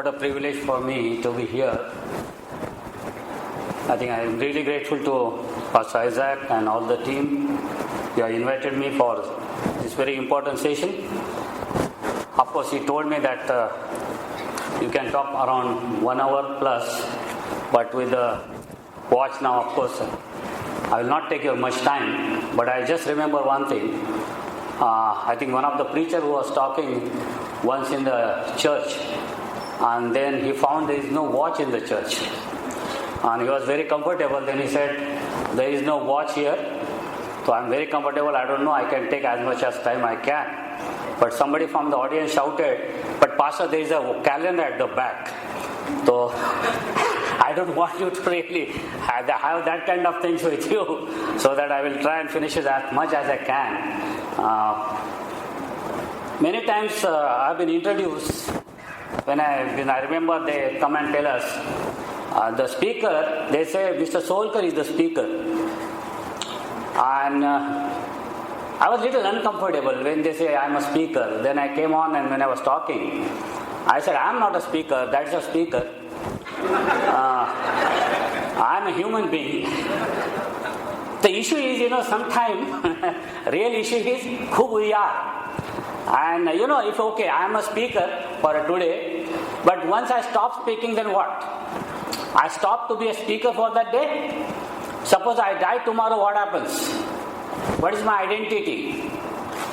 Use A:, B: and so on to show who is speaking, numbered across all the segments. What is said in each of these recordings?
A: What a privilege for me to be here. I think I am really grateful to Pastor Isaac and all the team. You have invited me for this very important session. Of course, he told me that you can talk around 1 hour plus, but with the watch now, of course, I will not take you much time. But I just remember one thing. I think one of the preacher who was talking once in the church, and then he found there is no watch in the church. And he was very comfortable. Then he said, there is no watch here. So I'm very comfortable. I don't know. I can take as much as time I can. But somebody from the audience shouted, but Pastor, there is a calendar at the back. So I don't want you to really have that kind of things with you, so that I will try and finish it as much as I can. Many times I've been introduced, when I remember they come and tell us, the speaker, they say Mr. Solkar is the speaker. And I was a little uncomfortable when they say I'm a speaker. Then I came on, and when I was talking, I said I'm not a speaker, that's a speaker. I'm a human being. The issue is, sometimes real issue is who we are. And if okay, I'm a speaker for today, but once I stop speaking, then what? I stop to be a speaker for that day? Suppose I die tomorrow, what happens? What is my identity?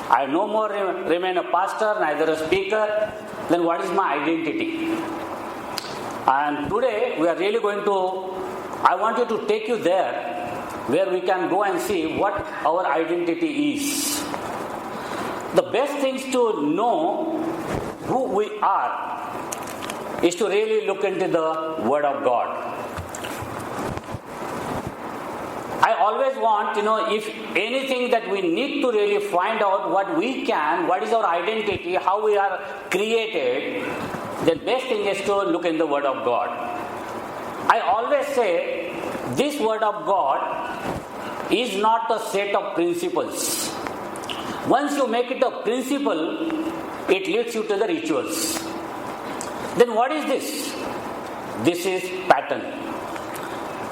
A: I no more remain a pastor, neither a speaker. Then what is my identity? And today we are really I want you to take you there where we can go and see what our identity is. The best things to know who we are is to really look into the Word of God. I always want, if anything that we need to really find out what is our identity, how we are created, the best thing is to look in the Word of God. I always say, this Word of God is not a set of principles. Once you make it a principle, it leads you to the rituals. Then what is this? This is pattern.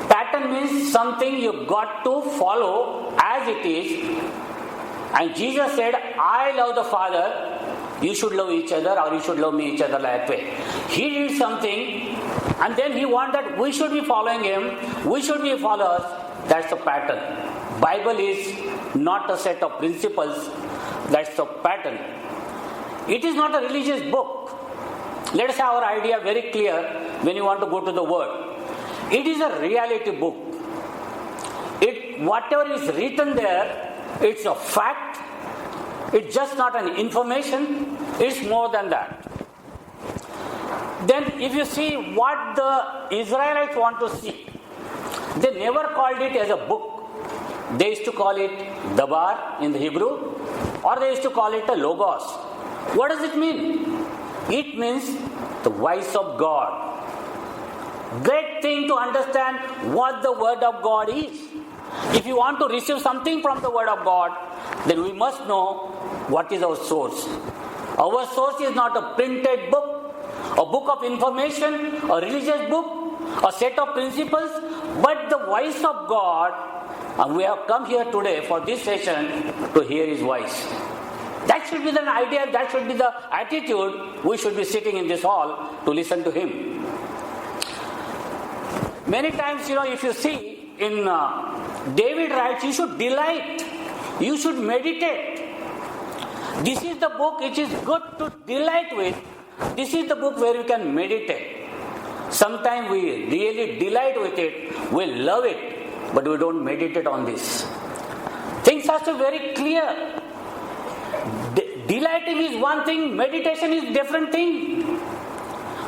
A: Pattern means something you got to follow as it is. And Jesus said, I love the Father, you should love each other, or you should love me each other that way. He did something, and then he wanted that we should be following him, we should be followers. That's the pattern. Bible is not a set of principles, that's the pattern. It is not a religious book. Let us have our idea very clear when you want to go to the Word. It is a reality book. Whatever is written there, it's a fact. It's just not an information. It's more than that. Then if you see what the Israelites want to see, they never called it as a book. They used to call it Dabar in the Hebrew, or they used to call it a Logos. What does it mean? It means the voice of God. Great thing to understand what the Word of God is. If you want to receive something from the Word of God, then we must know what is our source. Our source is not a printed book, a book of information, a religious book, a set of principles, but the voice of God. And we have come here today for this session to hear His voice. That should be the idea, that should be the attitude. We should be sitting in this hall to listen to Him. Many times, if you see in David writes, you should delight, you should meditate. This is the book which is good to delight with. This is the book where you can meditate. Sometimes we really delight with it, we love it, but we don't meditate on this. Things are so very clear. Delighting is one thing, meditation is different thing.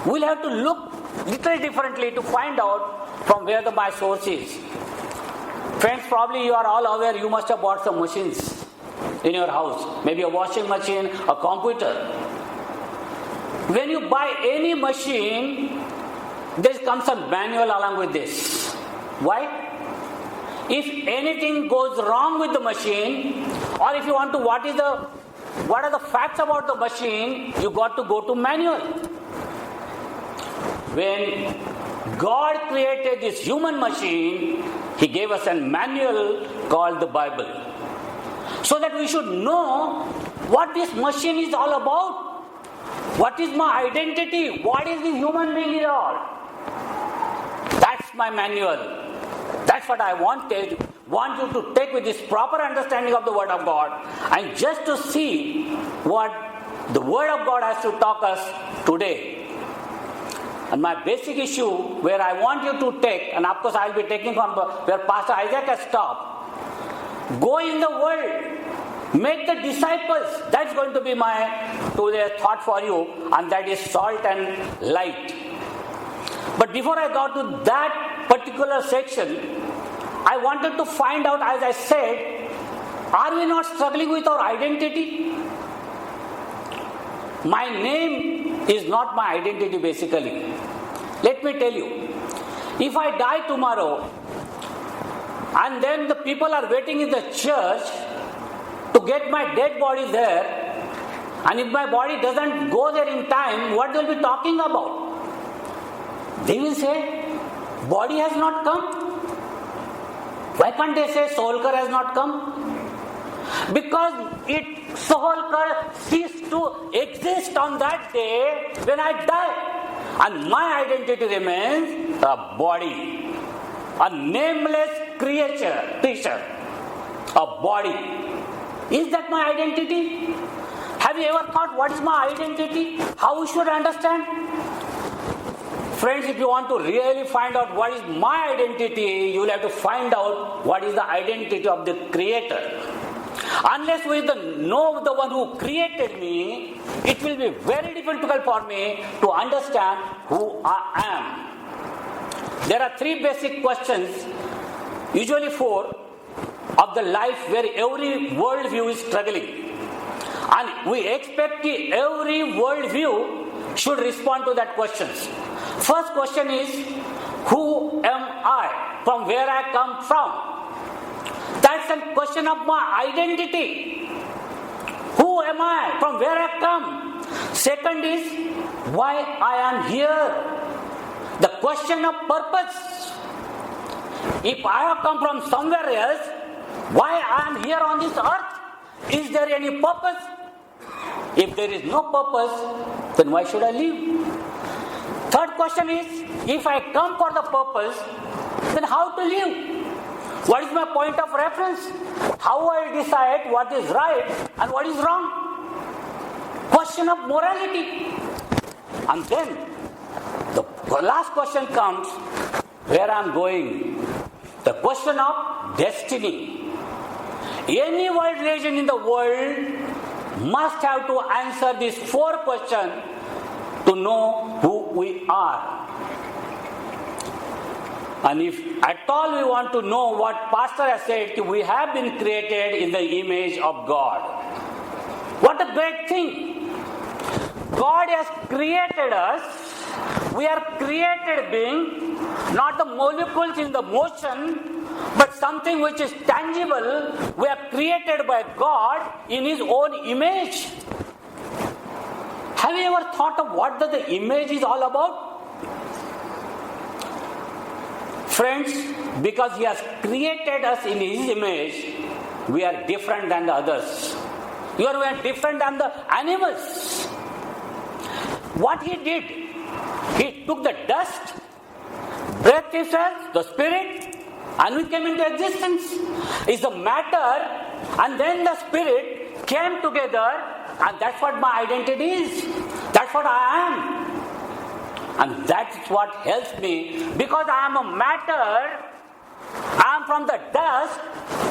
A: We'll have to look little differently to find out from where my source is. Friends, probably you are all aware, you must have bought some machines in your house. Maybe a washing machine, a computer. When you buy any machine, there comes a manual along with this. Why? If anything goes wrong with the machine, or if you want to, what are the facts about the machine, you got to go to manual. when God created this human machine, He gave us a manual called the Bible, so that we should know what this machine is all about. What is my identity? What is the human being at all? That's my manual. That's what I want you to take with this proper understanding of the Word of God, and just to see what the Word of God has to talk us today. And my basic issue where I want you to take, and of course I will be taking from where Pastor Isaac has stopped, go in the world, make the disciples. That's going to be my today's thought for you, and that is salt and light. But before I got to that particular section, I wanted to find out, as I said, are we not struggling with our identity? My name is not my identity basically. Let me tell you, if I die tomorrow and then the people are waiting in the church to get my dead body there, and if my body doesn't go there in time, what they'll be talking about? They will say, body has not come. Why can't they say Solkar has not come? Because Solkar ceased to exist on that day when I die. And my identity remains a body, a nameless creature, a body. Is that my identity? Have you ever thought, what is my identity? How we should understand? Friends, if you want to really find out what is my identity, you will have to find out what is the identity of the Creator. Unless we know the one who created me, it will be very difficult for me to understand who I am. There are three basic questions, usually four, of the life where every worldview is struggling. And we expect every worldview should respond to that questions. First question is, who am I? From where I come from? That's a question of my identity. Who am I? From where I come? Second is, why I am here? The question of purpose. If I have come from somewhere else, why I am here on this earth? Is there any purpose? If there is no purpose, then why should I live? Third question is, if I come for the purpose, then how to live? What is my point of reference? How I decide what is right and what is wrong? Question of morality. And then the last question comes, where I am going. The question of destiny. Any world religion in the world must have to answer these four questions to know who we are. And if at all we want to know what Pastor has said, we have been created in the image of God. What a great thing! God has created us. We are created being, not the molecules in the motion, but something which is tangible. We are created by God in His own image. Have you ever thought of what the image is all about? Friends, because He has created us in His image, we are different than the others. We are different than the animals. What He did, He took the dust, breathed Himself, the spirit, and we came into existence. It's the matter, and then the spirit came together, and that's what my identity is. That's what I am. And that's what helps me, because I am a matter, I am from the dust,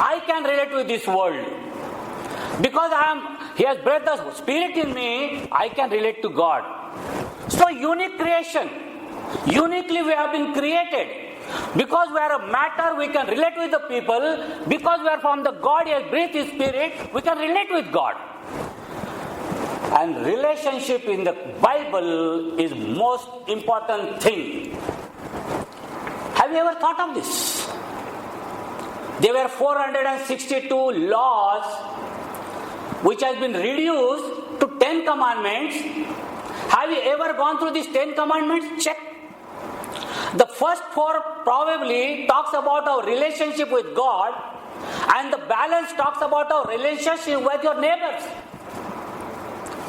A: I can relate with this world. Because He has breathed the spirit in me, I can relate to God. So unique creation, uniquely we have been created. Because we are a matter, we can relate with the people. Because we are from the God, He has breathed His spirit, we can relate with God. And relationship in the Bible is most important thing. Have you ever thought of this? There were 462 laws which has been reduced to 10 commandments. Have you ever gone through these 10 commandments? Check. The first four probably talks about our relationship with God, and the balance talks about our relationship with your neighbors.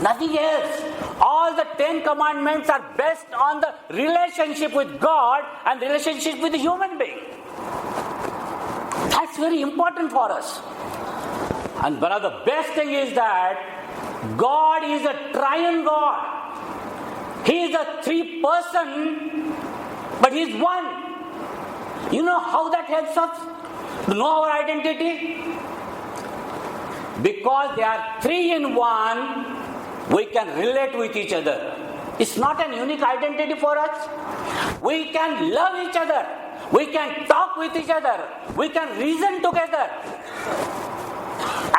A: Nothing else. All the 10 commandments are based on the relationship with God and relationship with the human being. That's very important for us. And one of the best thing is that God is a triune God. He is a three-person, but He is one. You know how that helps us to know our identity? Because they are three in one, we can relate with each other. It's not an unique identity for us. We can love each other. We can talk with each other. We can reason together.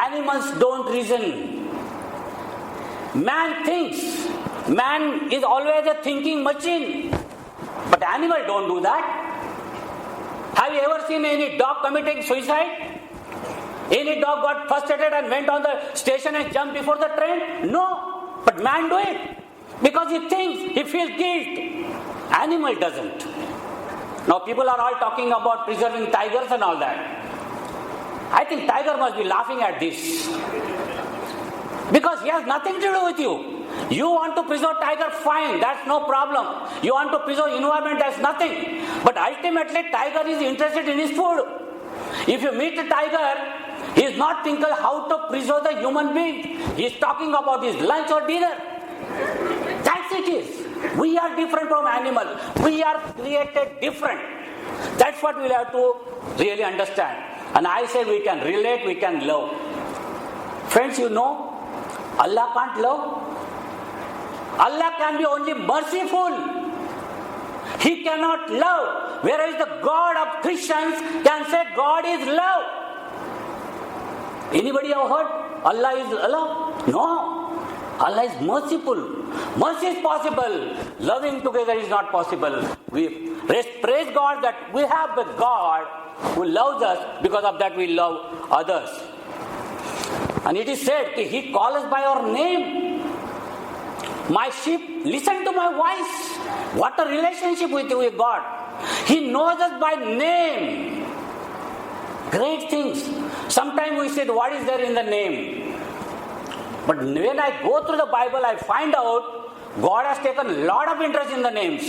A: Animals don't reason. Man thinks. Man is always a thinking machine. But animals don't do that. Have you ever seen any dog committing suicide? Any dog got frustrated and went on the station and jumped before the train? No. But man do it. Because he thinks, he feels guilt. Animal doesn't. Now people are all talking about preserving tigers and all that. I think tiger must be laughing at this. Because he has nothing to do with you. You want to preserve tiger, fine, that's no problem. You want to preserve environment, that's nothing. But ultimately, tiger is interested in his food. If you meet a tiger, he is not thinking how to preserve the human being. He is talking about his lunch or dinner. That's it is. We are different from animals. We are created different. That's what we'll have to really understand. And I say we can relate, we can love. Friends, you know, Allah can't love. Allah can be only merciful. He cannot love. Whereas the God of Christians can say God is love. Anybody have heard Allah is love? No. Allah is merciful. Mercy is possible. Loving together is not possible. We praise God that we have a God who loves us. Because of that we love others. And it is said, He calls us by our name. My sheep listen to my voice. What a relationship with God. He knows us by name. Great things. Sometimes we said, what is there in the name? But when I go through the Bible, I find out God has taken a lot of interest in the names.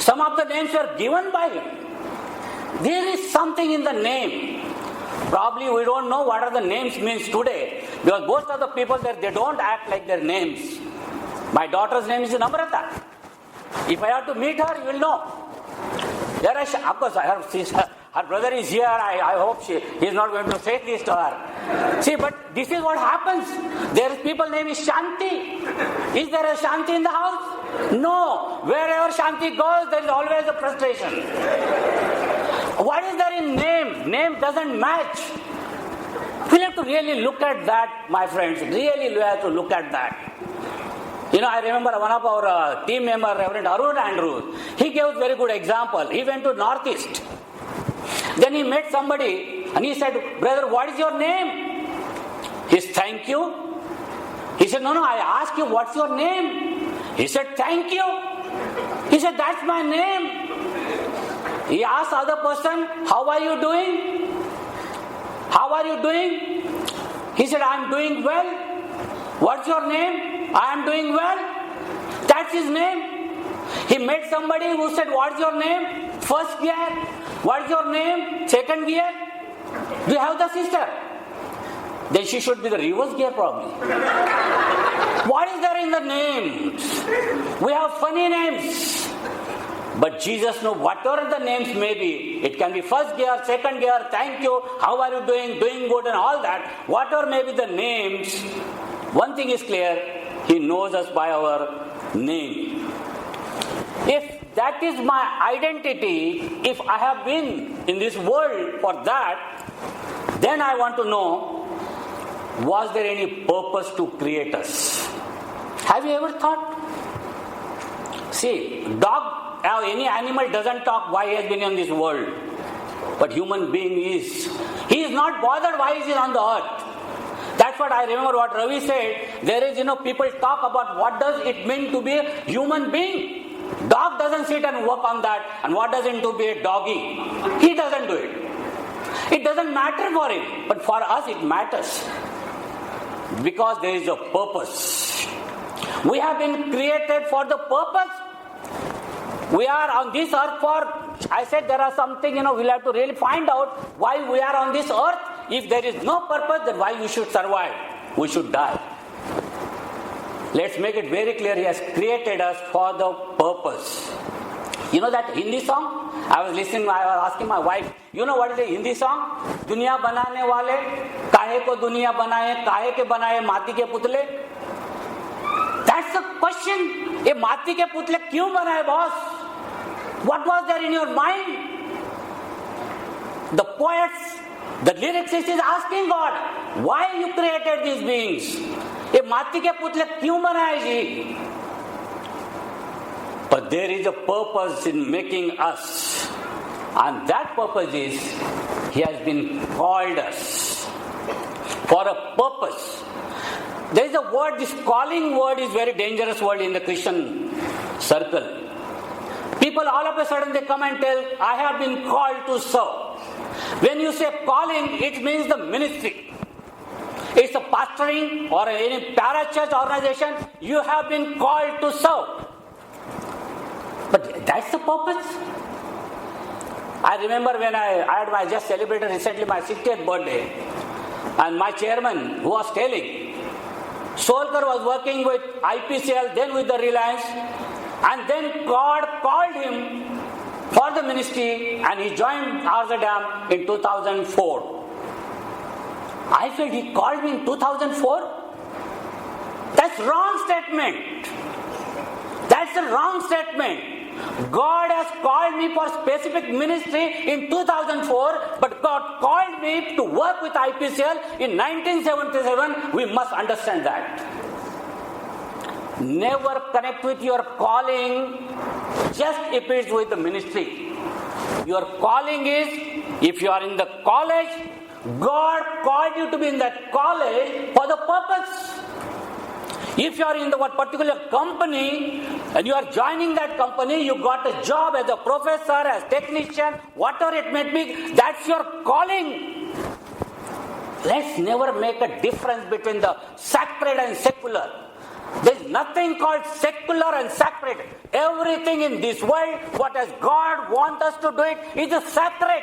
A: Some of the names were given by Him. There is something in the name. Probably we don't know what are the names means today. Because most of the people there, they don't act like their names. My daughter's name is Namrata. If I have to meet her, you will know. Of course, her brother is here. I hope he is not going to say this to her. See, but this is what happens. There is people name is Shanti. Is there a Shanti in the house? No. Wherever Shanti goes, there is always a frustration. What is there in name? Name doesn't match. We have to really look at that, my friends. Really, we have to look at that. You know, I remember one of our team members, Reverend Arun Andrews, he gave a very good example. He went to Northeast. Then he met somebody and he said, brother, what is your name? He said, thank you. He said, no, I asked you, what's your name? He said, thank you. He said, that's my name. He asked the other person, how are you doing? How are you doing? He said, I'm doing well. What's your name? I am doing well. That's his name. He met somebody who said, what's your name? First gear. What's your name? Second gear. Do you have the sister? Then she should be the reverse gear probably. What is there in the names? We have funny names. But Jesus knows whatever the names may be. It can be first gear, second gear, thank you, how are you doing, doing good and all that. Whatever may be the names, one thing is clear, He knows us by our name. If that is my identity, if I have been in this world for that, then I want to know, was there any purpose to create us? Have you ever thought? See, dog, any animal doesn't talk why he has been in this world. But human being is. He is not bothered why he is on the earth. That's what I remember what Ravi said. There is, people talk about what does it mean to be a human being. Dog doesn't sit and work on that. And what does it do be a doggy? He doesn't do it. It doesn't matter for him, but for us it matters. Because there is a purpose. We have been created for the purpose. We are on this earth for, I said there are something, we'll have to really find out why we are on this earth. If there is no purpose, then why we should survive? We should die. Let's make it very clear, He has created us for the purpose. You know that Hindi song? I was asking my wife, you know what is the Hindi song? दुनिया बनाने वाले काहे को दुनिया बनाए, काहे के बनाए माटी के पुतले. That's the question. ये माटी के पुतले क्यों बनाए boss? What was there in your mind? The poets, the lyricist is asking God, why you created these beings? ये माटी के पुतले क्यों बनाए जी? But there is a purpose in making us. And that purpose is, He has been called us for a purpose. There is a word, this calling word is very dangerous word in the Christian circle. People all of a sudden they come and tell, I have been called to serve. When you say calling, it means the ministry. It's a pastoring or any parachurch organization, you have been called to serve. But that's the purpose. I remember when I just celebrated recently my 60th birthday, and my chairman who was telling, Solkar was working with IPCL, then with the Reliance, and then God called him for the ministry and he joined Amsterdam in 2004. I felt He called me in 2004? That's wrong statement. That's a wrong statement. God has called me for specific ministry in 2004, but God called me to work with IPCL in 1977. We must understand that. Never connect with your calling just if it's with the ministry. Your calling is, if you are in the college, God called you to be in that college for the purpose. If you are in the particular company and you are joining that company, you got a job as a professor, as technician, whatever it may be, that's your calling. Let's never make a difference between the sacred and secular. There's nothing called secular and sacred. Everything in this world, what does God want us to do it, is sacred.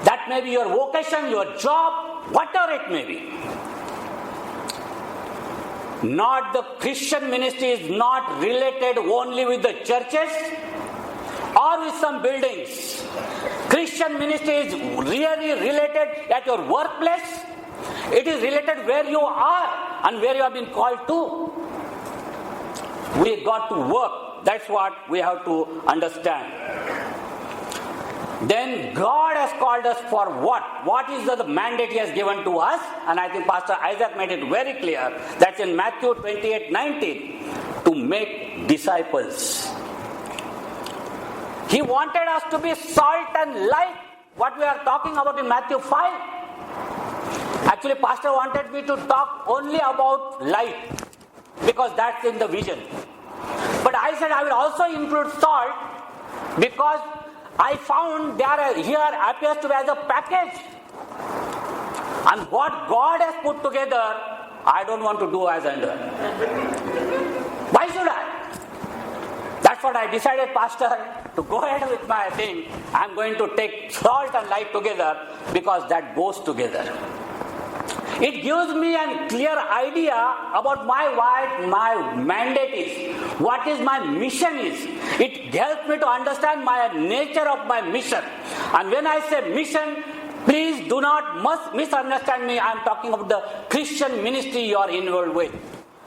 A: That may be your vocation, your job, whatever it may be. Not the Christian ministry is not related only with the churches or with some buildings. Christian ministry is really related at your workplace. It is related where you are and where you have been called to. We got to work. That's what we have to understand. Then God has called us for what? What is the mandate He has given to us? And I think Pastor Isaac made it very clear. That's in Matthew 28:19. To make disciples. He wanted us to be salt and light. What we are talking about in Matthew 5. Actually, Pastor wanted me to talk only about light. Because that's in the vision. But I said I will also include salt. Because I found here appears to be as a package. And what God has put together, I don't want to do as under. Why should I? That's what I decided, Pastor, to go ahead with my thing. I'm going to take salt and light together because that goes together. It gives me a clear idea about what my mandate is, what is my mission is. It helps me to understand my nature of my mission. And when I say mission, please do not misunderstand me. I am talking about the Christian ministry you are involved with.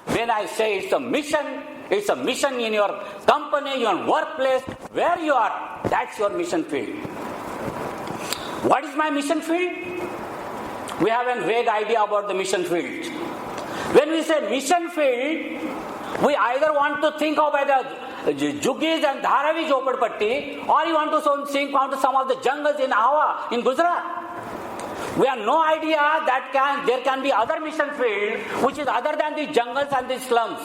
A: When I say it's a mission in your company, your workplace, where you are. That's your mission field. What is my mission field? We have a vague idea about the mission field. When we say mission field, we either want to think of the Jugis and Dharavi Jhoppadpatti, or you want to think of some of the jungles in Ahwa, in Gujarat. We have no idea that there can be other mission field which is other than the jungles and the slums.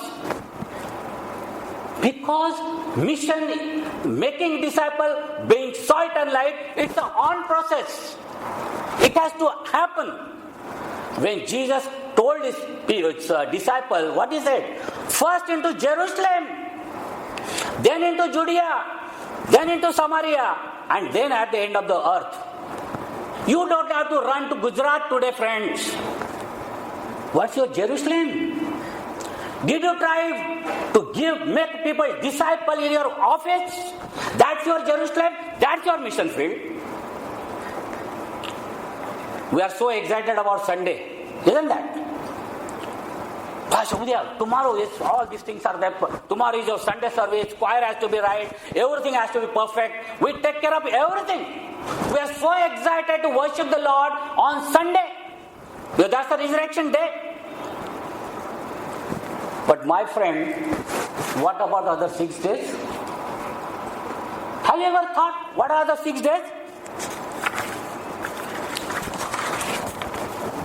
A: Because mission, making disciple, being salt and light, it's an on process. It has to happen. When Jesus told his disciple, what he said? First into Jerusalem, then into Judea, then into Samaria, and then at the end of the earth. You don't have to run to Gujarat today, friends. What's your Jerusalem? Did you try to make people disciple in your office? That's your Jerusalem. That's your mission field. We are so excited about Sunday, isn't that? Pastor Udaya, tomorrow is all these things are there. Tomorrow is your Sunday service. Choir has to be right. Everything has to be perfect. We take care of everything. We are so excited to worship the Lord on Sunday. Because that's the resurrection day. But my friend, what about the other 6 days? Have you ever thought, what are the 6 days?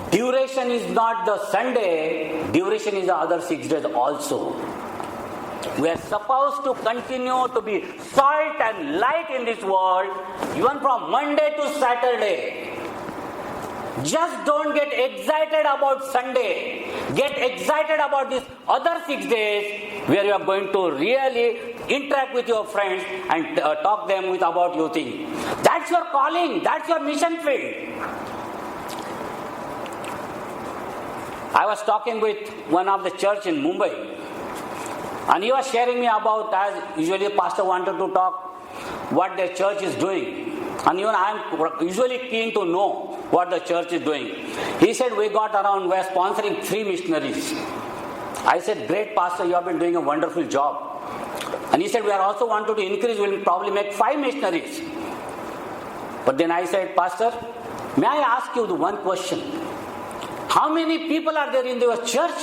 A: Duration is not the Sunday, duration is the other 6 days also. We are supposed to continue to be salt and light in this world, even from Monday to Saturday. Just don't get excited about Sunday. Get excited about these other 6 days where you are going to really interact with your friends and talk them with about your thing. That's your calling. That's your mission field. I was talking with one of the church in Mumbai, and he was sharing me about, as usually the pastor wanted to talk, what their church is doing. And even I am usually keen to know what the church is doing. He said, we are sponsoring 3 missionaries. I said, great pastor, you have been doing a wonderful job. And he said, we are also wanting to increase, we will probably make 5 missionaries. But then I said, pastor, may I ask you the one question? How many people are there in your church?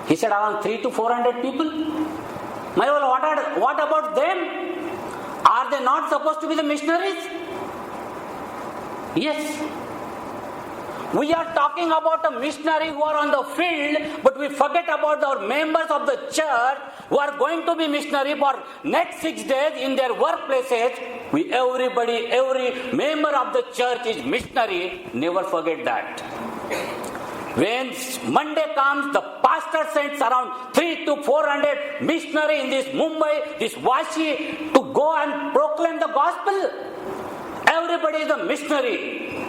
A: He said, around 300 to 400 people. What about them? Are they not supposed to be the missionaries? Yes. We are talking about a missionary who are on the field, but we forget about our members of the church who are going to be missionary for next 6 days in their workplaces. Every member of the church is missionary. Never forget that. When Monday comes, the pastor sends around 300 to 400 missionaries in this Mumbai, this Vashi, to go and proclaim the gospel. Everybody is a missionary.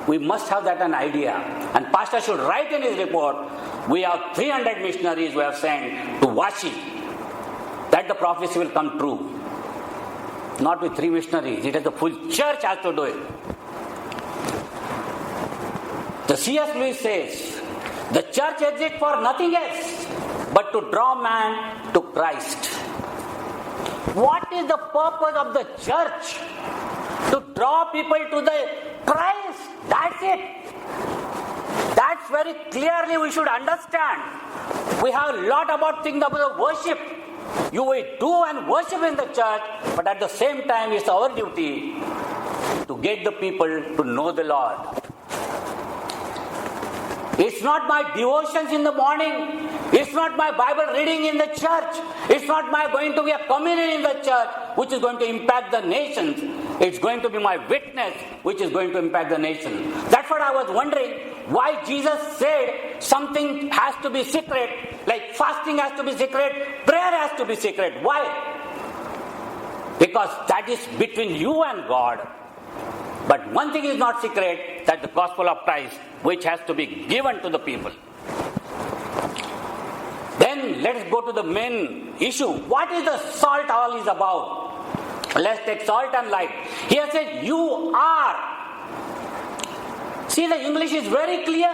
A: We must have that an idea. And pastor should write in his report, we have 300 missionaries we have sent to Vashi. That the prophecy will come true. Not with 3 missionaries. It is the full church has to do it. The C.S. Lewis says, the church exists for nothing else but to draw man to Christ. What is the purpose of the church? To draw people to the Christ. That's it. That's very clearly we should understand. We have a lot about things about worship. You will do and worship in the church, but at the same time it's our duty to get the people to know the Lord. It's not my devotions in the morning. It's not my Bible reading in the church. It's not my going to be a communion in the church which is going to impact the nations. It's going to be my witness which is going to impact the nation. That's what I was wondering, why Jesus said something has to be secret, like fasting has to be secret, prayer has to be secret. Why? Because that is between you and God. But one thing is not secret, that the gospel of Christ, which has to be given to the people. Then let's go to the main issue. What is the salt all is about? Let's take salt and light. Here said, you are. See, the English is very clear.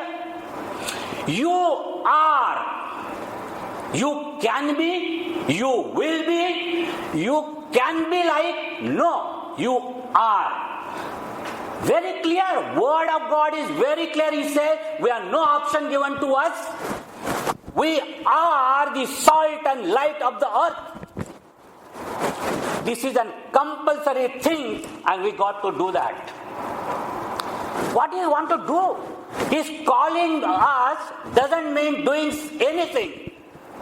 A: You are. You can be. You will be. You can be like. No, you are. Very clear. Word of God is very clear. He says, we have no option given to us. We are the salt and light of the earth. This is a compulsory thing and we got to do that. What do you want to do? His calling us doesn't mean doing anything.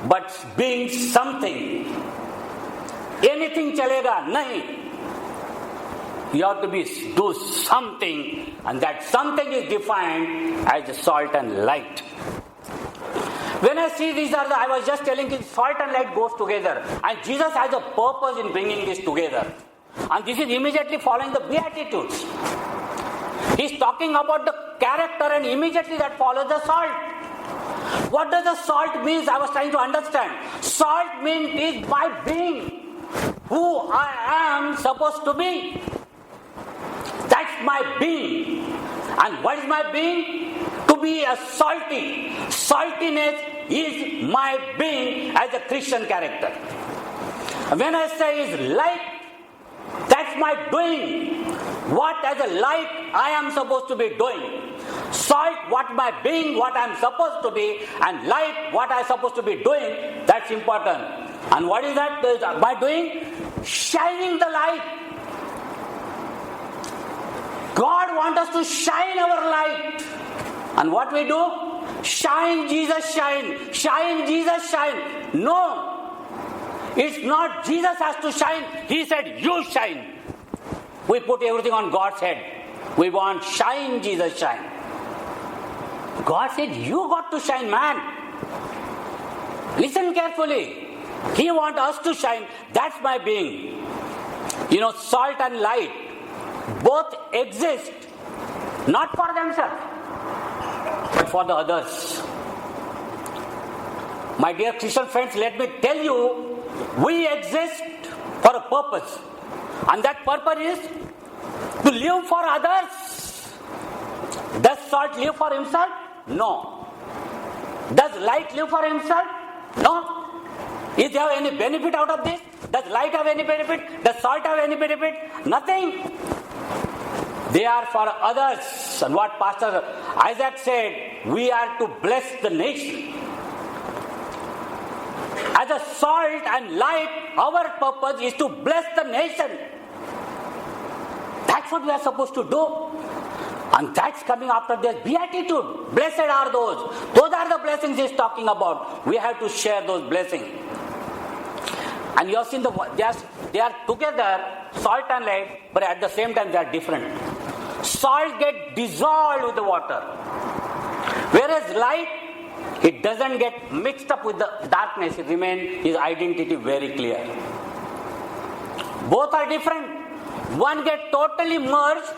A: but being something. Anything chalega? Nahi. You have to do something, and that something is defined as salt and light. When I see these I was just telling you, salt and light goes together, and Jesus has a purpose in bringing this together. And this is immediately following the Beatitudes. He's talking about the character, and immediately that follows the salt. What does the salt mean? I was trying to understand. Salt means is my being, who I am supposed to be. That's my being. And what is my being? To be a salty. Saltiness is my being as a Christian character. When I say is light, that's my doing. What as a light I am supposed to be doing. Salt, what my being, what I am supposed to be, and light, what I am supposed to be doing, that's important. And what is that by doing? Shining the light. God wants us to shine our light. And what we do? Shine, Jesus, shine. Shine, Jesus, shine. No. It's not Jesus has to shine. He said, you shine. We put everything on God's head. We want shine, Jesus, shine. God said, you got to shine, man. Listen carefully. He wants us to shine. That's my being. Salt and light both exist, not for themselves, but for the others. My dear Christian friends, let me tell you, we exist for a purpose. And that purpose is to live for others. Does salt live for himself? No. Does light live for himself? No. Is there any benefit out of this? Does light have any benefit? Does salt have any benefit? Nothing. They are for others. And what Pastor Isaac said, we are to bless the nation. As a salt and light, our purpose is to bless the nation. That's what we are supposed to do. And that's coming after this beatitude. Blessed are those. Those are the blessings he's talking about. We have to share those blessings. And you have seen they are together, salt and light, but at the same time they are different. Salt gets dissolved with the water, whereas light, it doesn't get mixed up with the darkness. It remains his identity very clear. Both are different. One gets totally merged,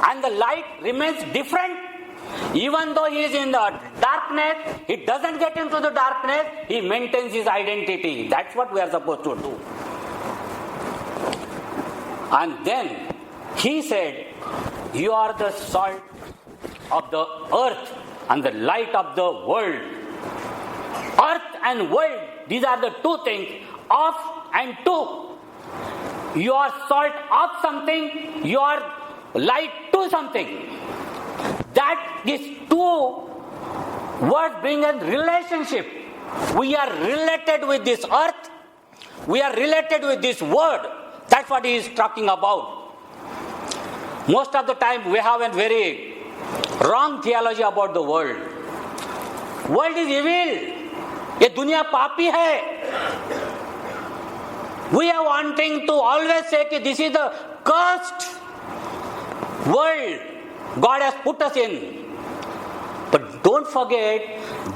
A: and the light remains different. Even though he is in the darkness, he doesn't get into the darkness, he maintains his identity. That's what we are supposed to do. And then he said, you are the salt of the earth and the light of the world. Earth and world, these are the two things, of and to. You are salt of something, you are light to something. That these two words bring a relationship. We are related with this earth. We are related with this world. That's what he is talking about. Most of the time we have a very wrong theology about the world. World is evil. ये दुनिया पापी है. We are wanting to always say that this is the cursed world God has put us in. But don't forget,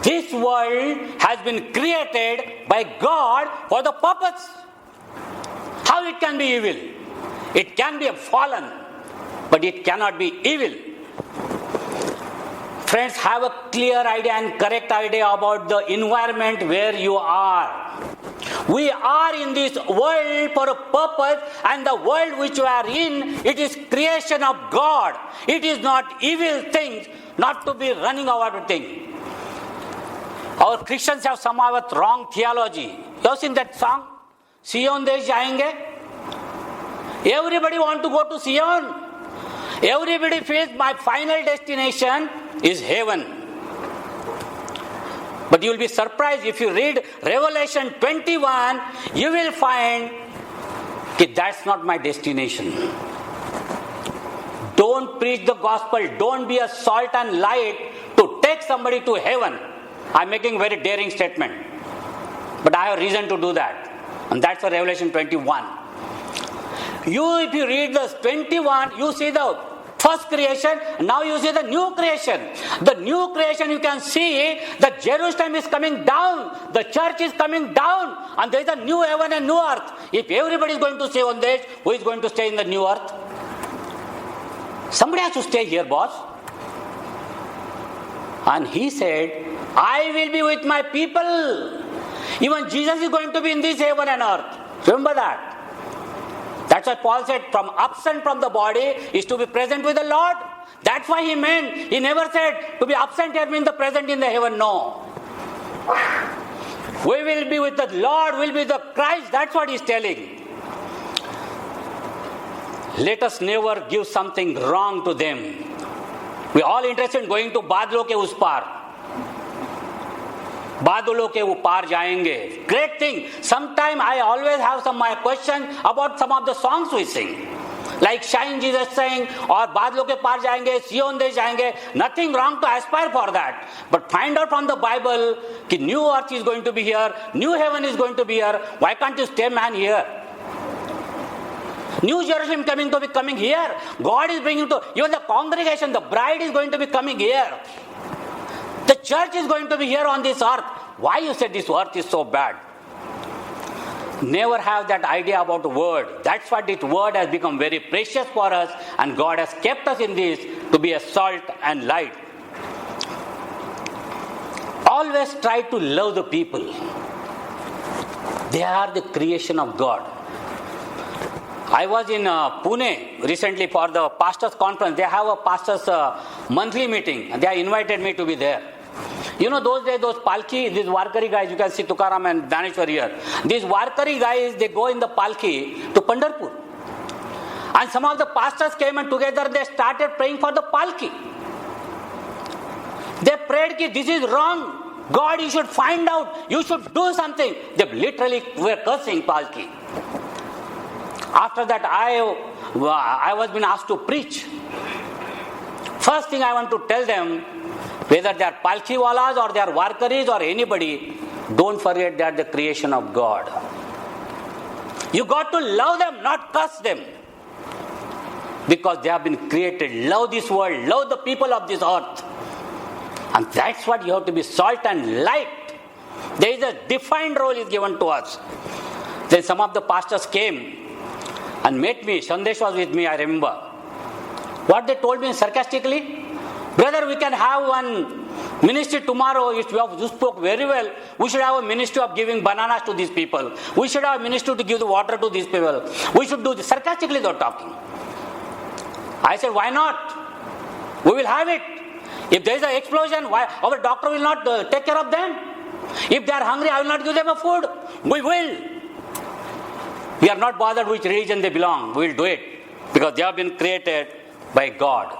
A: this world has been created by God for the purpose. How it can be evil? It can be fallen, but it cannot be evil. Friends, have a clear idea and correct idea about the environment where you are. We are in this world for a purpose, and the world which we are in, it is creation of God. It is not evil things, not to be running over things. Our Christians have somehow a wrong theology. You have seen that song? Sion desh jayenge. Everybody want to go to Sion. Everybody feels my final destination is heaven. But you will be surprised if you read Revelation 21, you will find that that's not my destination. Don't preach the gospel. Don't be a salt and light to take somebody to heaven. I'm making a very daring statement. But I have reason to do that. And that's for Revelation 21. If you read verse 21, you see the first creation, now you see the new creation. The new creation, you can see that Jerusalem is coming down, the church is coming down, and there is a new heaven and new earth. If everybody is going to stay on this, who is going to stay in the new earth? Somebody has to stay here, boss. And he said, I will be with my people. Even Jesus is going to be in this heaven and earth. Remember that. That's why Paul said, from absent from the body is to be present with the Lord. That's why he meant, he never said to be absent here means the present in the heaven. No. We will be with the Lord, will be with the Christ. That's what he's telling. Let us never give something wrong to them. We are all interested in going to बादलों के उस पार. बादलों के ऊपर जाएंगे. Great thing. Sometime I always have some my question about some of the songs we sing. Like Shine Jesus saying, or बादलों के पार जाएंगे, सियोन देश जाएंगे. Nothing wrong to aspire for that. But find out from the Bible कि new earth is going to be here, new heaven is going to be here. Why can't you stay man here? New Jerusalem coming here. God is bringing to, even the congregation, the bride is going to be coming here. The church is going to be here on this earth. Why you said this earth is so bad? Never have that idea about the word. That's why this word has become very precious for us, and God has kept us in this to be a salt and light. Always try to love the people. They are the creation of God. I was in Pune recently for the pastors' conference. They have a pastors' monthly meeting. They have invited me to be there. You know, those days, those palki, these Warkari guys, you can see Tukaram and Daneshwar here. These Warkari guys, they go in the palki to Pandharpur. And some of the pastors came and together they started praying for the palki. They prayed that this is wrong. God, you should find out. You should do something. They literally were cursing palki. After that, I was being asked to preach. First thing I want to tell them, whether they are palki walas or they are warkaris or anybody, don't forget they are the creation of God. You got to love them, not curse them. Because they have been created. Love this world, love the people of this earth. And that's what you have to be, salt and light. There is a defined role is given to us. Then some of the pastors came and met me. Sandesh was with me, I remember. What they told me sarcastically, brother, we can have one ministry tomorrow. You spoke very well. We should have a ministry of giving bananas to these people. We should have a ministry to give the water to these people. We should do this. Sarcastically they were talking. I said, why not? We will have it. If there is an explosion, why our doctor will not take care of them? If they are hungry, I will not give them a food. We will. We are not bothered which religion they belong. We will do it. Because they have been created by God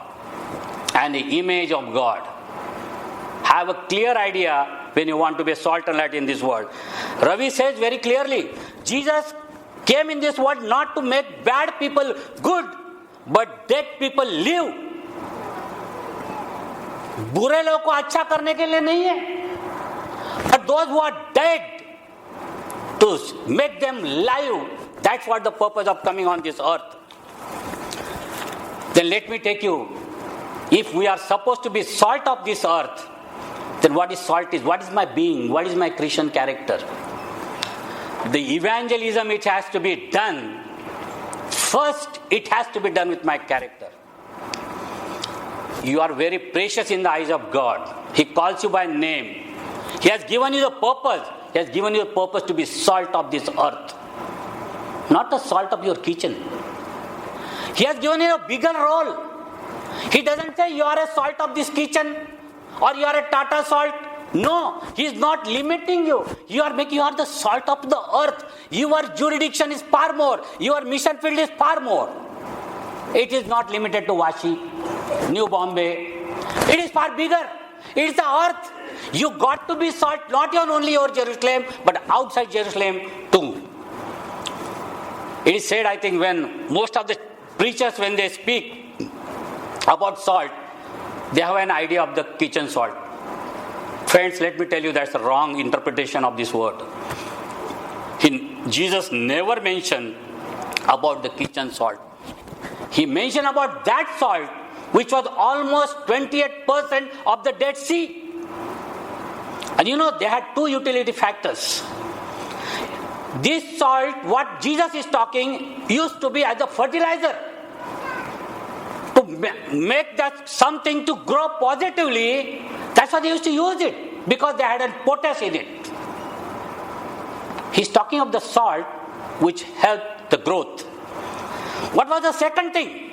A: and the image of God. Have a clear idea when you want to be salt and light in this world. Ravi says very clearly, Jesus came in this world not to make bad people good, but dead people live. बुरे लोगों को अच्छा करने के लिए नहीं है. But those who are dead, to make them live. That's what the purpose of coming on this earth. Then let me take you. If we are supposed to be salt of this earth, then what is salt is? What is my being? What is my Christian character? The evangelism which has to be done, first it has to be done with my character. You are very precious in the eyes of God. He calls you by name. He has given you the purpose. He has given you a purpose to be salt of this earth. Not the salt of your kitchen. He has given you a bigger role. He doesn't say you are a salt of this kitchen or you are a Tata salt. No, he is not limiting you. You are the salt of the earth. Your jurisdiction is far more. Your mission field is far more. It is not limited to Vashi, New Bombay. It is far bigger. It is the earth. You got to be salt not only your Jerusalem, but outside Jerusalem too. It is said, I think, when most of the preachers, when they speak about salt, they have an idea of the kitchen salt. Friends, let me tell you, that's a wrong interpretation of this word. Jesus never mentioned about the kitchen salt. He mentioned about that salt which was almost 28% of the Dead Sea. And they had two utility factors. This salt, what Jesus is talking, used to be as a fertilizer to make that something to grow positively. That's why they used to use it, because they had a potash in it. He's talking of the salt which helped the growth. What was the second thing?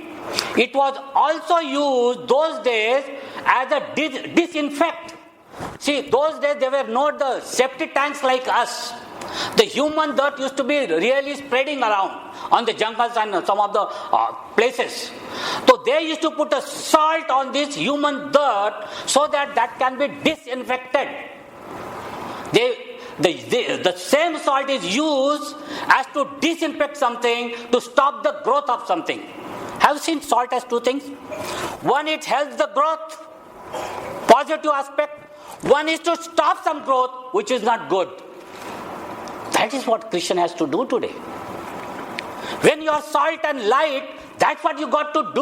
A: It was also used those days as a disinfect. See, those days there were not the septic tanks like us. The human dirt used to be really spreading around on the jungles and some of the places. So they used to put a salt on this human dirt so that can be disinfected. The same salt is used as to disinfect something, to stop the growth of something. Have you seen salt as two things? One, it helps the growth, positive aspect. One is to stop some growth which is not good. That is what Christian has to do today. When you are salt and light, that's what you got to do.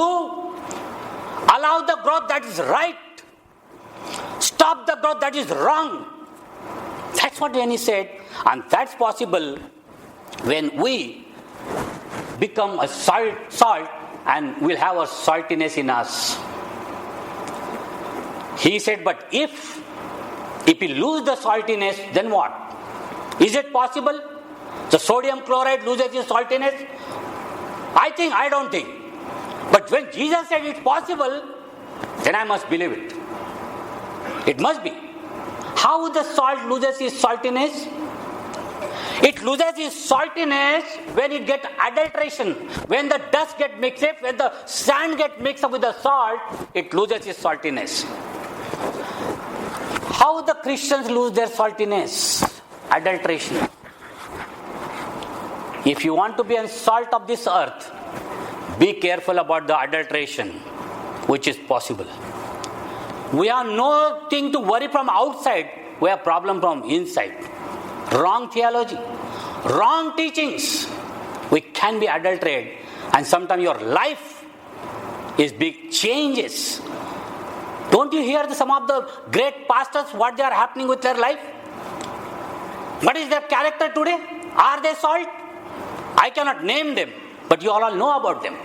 A: Allow the growth that is right. Stop the growth that is wrong. That's what when he said, and that's possible when we become a salt and we'll have a saltiness in us. He said, but if we lose the saltiness, then what? Is it possible? The sodium chloride loses its saltiness? I don't think. But when Jesus said it's possible, then I must believe it. It must be. How the salt loses its saltiness? It loses its saltiness when it gets adulteration. When the dust gets mixed up, when the sand gets mixed up with the salt, it loses its saltiness. How the Christians lose their saltiness? Adulteration. If you want to be a salt of this earth, be careful about the adulteration, which is possible. We have nothing to worry from outside. We have problem from inside. Wrong theology, wrong teachings. We can be adulterated, and sometimes your life is big changes. Don't you hear some of the great pastors, what they are happening with their life? What is their character today? Are they salt? I cannot name them, but you all know about them.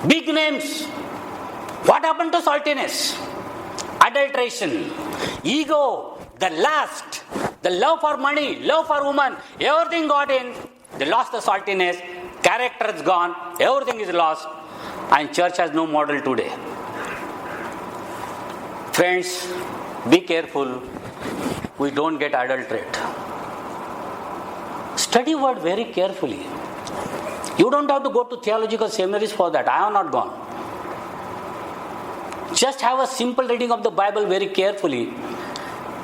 A: Big names. What happened to saltiness? Adulteration, ego, the lust, the love for money, love for woman, everything got in. They lost the saltiness, character is gone, everything is lost, and church has no model today. Friends, be careful we don't get adulterated. Study word very carefully. You don't have to go to theological seminaries for that. I have not gone. Just have a simple reading of the Bible very carefully.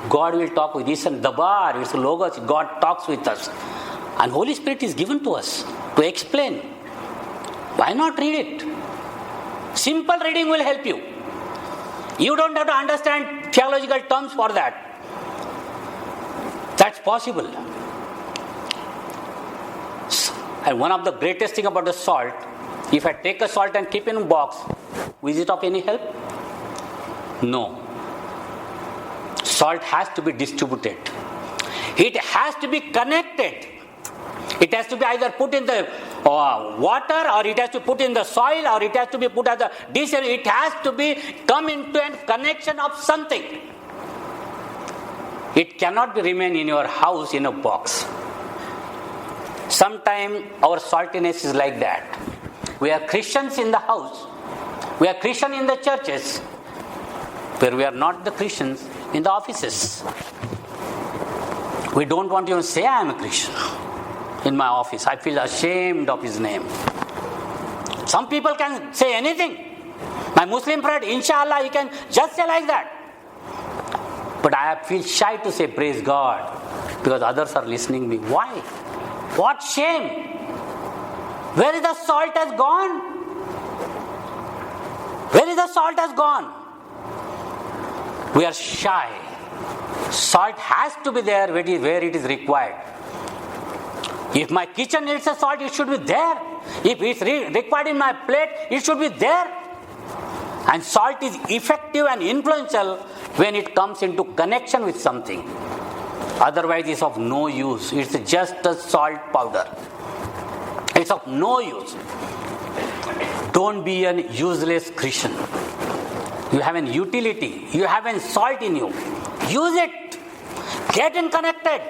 A: God will talk with us, and the bar, it's logos, God talks with us. And Holy Spirit is given to us to explain. Why not read it? Simple reading will help you. You don't have to understand theological terms for that. That's possible. And one of the greatest thing about the salt, if I take a salt and keep it in a box, is it of any help? No. Salt has to be distributed. It has to be connected. It has to be either put in the water, or it has to put in the soil, or it has to be put as a dish. It has to be come into a connection of something. It cannot remain in your house in a box. Sometimes our saltiness is like that. We are Christians in the house. We are Christians in the churches, where we are not the Christians in the offices. We don't want to even say I am a Christian in my office. I feel ashamed of his name. Some people can say anything. My Muslim friend, inshallah, he can just say like that. But I feel shy to say praise God, because others are listening to me. Why? What shame? Where is the salt has gone? Where is the salt has gone? We are shy. Salt has to be there where it is required. If my kitchen needs a salt, it should be there. If it's required in my plate, it should be there. And salt is effective and influential when it comes into connection with something. Otherwise, it's of no use. It's just a salt powder. It's of no use. Don't be an useless Christian. You have an utility. You have an salt in you. Use it. Get in connected.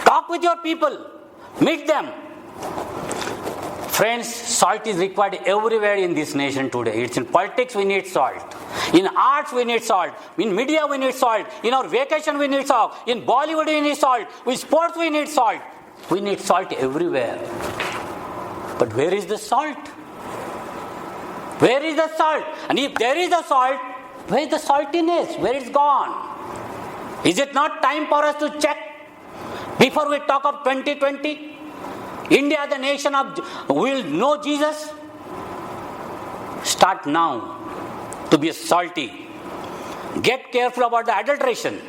A: Talk with your people. Meet them. Friends, salt is required everywhere in this nation today. It's in politics, we need salt. In arts, we need salt. In media, we need salt. In our vacation, we need salt. In Bollywood, we need salt. In sports, we need salt. We need salt everywhere. But where is the salt? Where is the salt? And if there is a salt, where is the saltiness? Where it's gone? Is it not time for us to check before we talk of 2020? India, the nation will know Jesus. Start now to be salty. Get careful about the adulteration.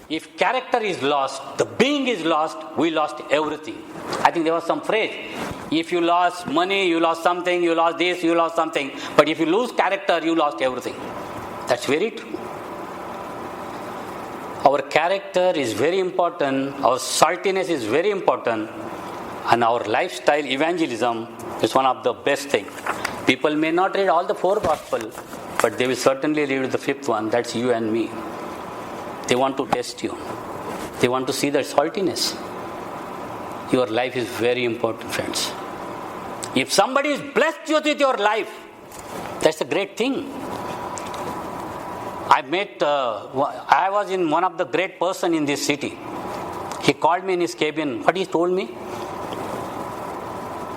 A: If character is lost, the being is lost, we lost everything. I think there was some phrase. If you lost money, you lost something, you lost this, you lost something. But if you lose character, you lost everything. That's very true. Our character is very important, our saltiness is very important, and our lifestyle evangelism is one of the best things. People may not read all the 4 Gospels, but they will certainly read the 5th one, that's you and me. They want to test you. They want to see the saltiness. Your life is very important, friends. If somebody is blessed you with your life, that's a great thing. I was in one of the great person in this city. He called me in his cabin. What he told me?